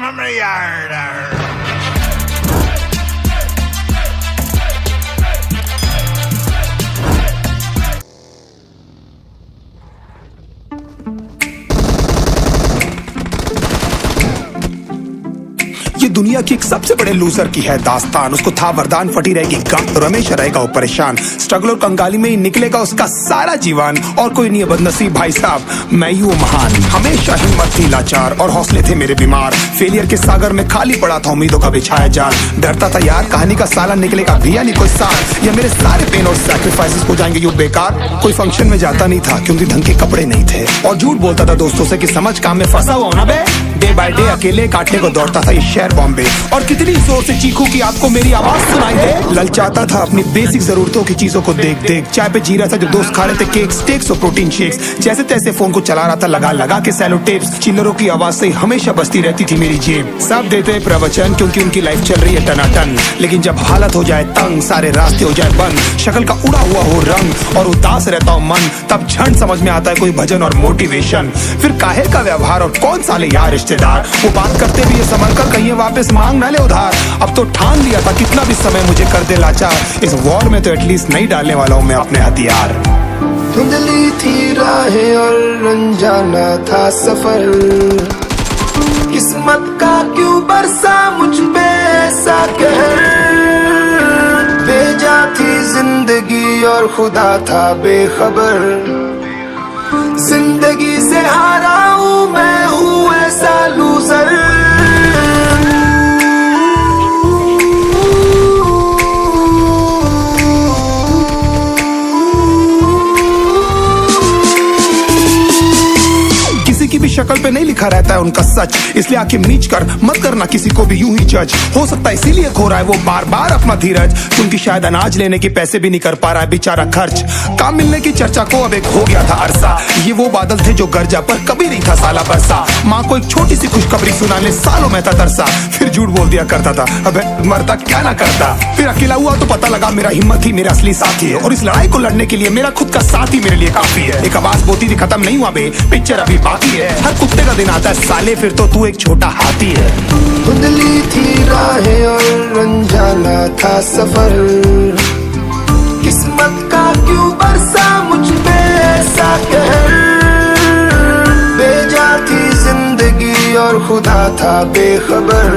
Mama Yard. ये दुनिया की एक सबसे बड़े लूजर की है दास्तान। उसको था वरदान, फटी रहेगी गम तो हमेशा रहेगा वो परेशान। स्ट्रगल और कंगाली में ही निकलेगा उसका सारा जीवन। और कोई नहीं है बदनसीब भाई साहब, मैं ही वो महान। हमेशा हिम्मत थी लाचार और हौसले थे मेरे बीमार। फेलियर के सागर में खाली पड़ा था उम्मीदों का बिछाया जाल। डरता था यार कहानी का साला निकलेगा भी या नहीं कोई सार, या मेरे सारे पेन और सैक्रिफाइसेस हो जाएंगे यूं बेकार। कोई फंक्शन में जाता नहीं था क्योंकि ढंग के कपड़े नहीं थे, और झूठ बोलता था दोस्तों से कि समझ काम में फंसा हुआ ना बे। डे बाय डे अकेले काटने को दौड़ता था ये शहर बॉम्बे। और कितनी जोर से चीखूं कि आपको मेरी आवाज सुनाई दे। ललचाता था अपनी बेसिक जरूरतों की चीजों को देख देख। चाय पे जी रहा था जो दोस्त खा रहे थे केक स्टेक्स और प्रोटीन शेक्स। जैसे तैसे फोन को चला रहा था लगा लगा के सैलो टेप्स। चिल्लरों की आवाज से हमेशा बजती रहती थी मेरी जेब। सब देते प्रवचन क्योंकि उनकी लाइफ चल रही है टनाटन, लेकिन जब हालत हो जाए तंग, सारे रास्ते हो जाए बंद, शक्ल का उड़ा हुआ हो रंग और उदास रहता हो मन, तब झंड समझ में आता है कोई भजन और मोटिवेशन। फिर काहे का व्यवहार और कौन साले यार रिश्तेदार, वो बात करते भी ये संभल कर कहीं वापस मांग ना ले उधार। अब तो ठान लिया था कितना भी समय मुझे कर दे लाचार। इस वॉर में तो एटलीस्ट नहीं डालने वाला हूँ मैं अपने हथियार। धुंधली थी राहें और अनजाना था सफर, किस्मत का क्यों बरसा मुझ पे ऐसा कहर। बेजा थी जिंदगी और खुदा था बेखबर, जिंदगी से हारा हूँ मैं हूँ ऐसा लूजर। की भी शक्ल पे नहीं लिखा रहता है उनका सच, इसलिए आंखें मीच कर मत करना किसी को भी यूं ही जज। हो सकता है इसीलिए खो रहा है वो बार बार अपना धीरज, क्योंकि शायद अनाज लेने के पैसे भी नहीं कर पा रहा है बेचारा खर्च। काम मिलने की चर्चा को अब एक हो गया था अरसा, ये वो बादल थे जो गरजा पर कभी नहीं था साला बरसा। माँ को एक छोटी सी खुशखबरी सुनाने सालों में था तरसा, फिर झूठ बोल दिया करता था अबे मरता क्या ना करता। फिर अकेला हुआ तो पता लगा मेरा हिम्मत ही मेरा असली साथी है, और इस लड़ाई को लड़ने के लिए मेरा खुद का साथ ही मेरे लिए काफी है। एक आवाज बोलती थी खत्म नहीं हुआ बे, पिक्चर अभी बाकी है। हर कुत्ते का दिन आता है साले, फिर तो तू एक छोटा हाथी है। धुंधली थी राहें और अनजाना था सफर, किस्मत का क्यों बरसा मुझ पे ऐसा कहर। बेजा थी जिंदगी और खुदा था बेखबर,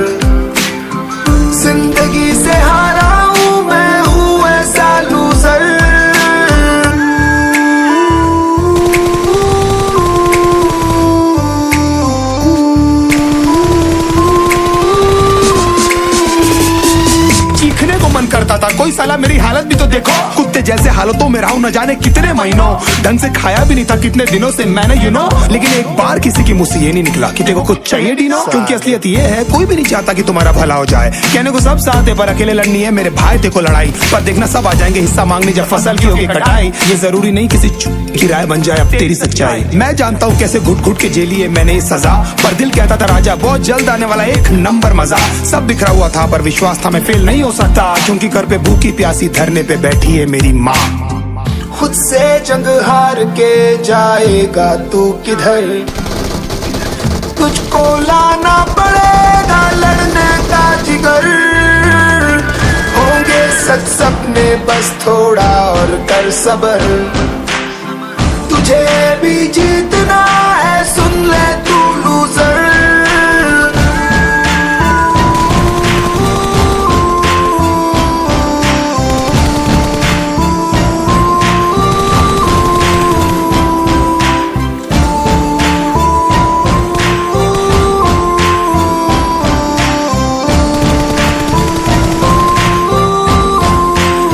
जिंदगी से हारा हूँ मैं हूँ ऐसा लूजर। करता था कोई साला मेरी हालत भी तो देखो, कुत्ते जैसे हालतों में रहा हूं न जाने कितने महीनों। ढंग से खाया भी नहीं था कितने दिनों से मैंने लेकिन एक बार किसी की मुंह से ये नहीं निकला कि तेरे को कुछ चाहिए डीनो। क्योंकि असलियत ये है कोई भी नहीं चाहता कि तुम्हारा भला हो जाए। कहने को सब साथ है पर अकेले लड़नी है मेरे भाई देखो लड़ाई, पर देखना सब आ जाएंगे हिस्सा मांगने जब फसल की होगी कटाई। ये जरूरी नहीं किसी की राय बन जाए अब तेरी सच्चाई। मैं जानता हूँ कैसे घुट घुट के झेली है मैंने ये सजा, पर दिल कहता था राजा बहुत जल्द आने वाला एक नंबर मजा। सब बिखरा हुआ था पर विश्वास था मैं फेल नहीं हो सकता, क्योंकि घर पे भूखी प्यासी धरने पे बैठी है मेरी माँ। खुद से जंग हार के जाएगा तू किधर, तुझको लाना पड़ेगा लड़ने का जिगर। होंगे सच सपने बस थोड़ा और कर सबर, तुझे भी जीतना है सुन ले।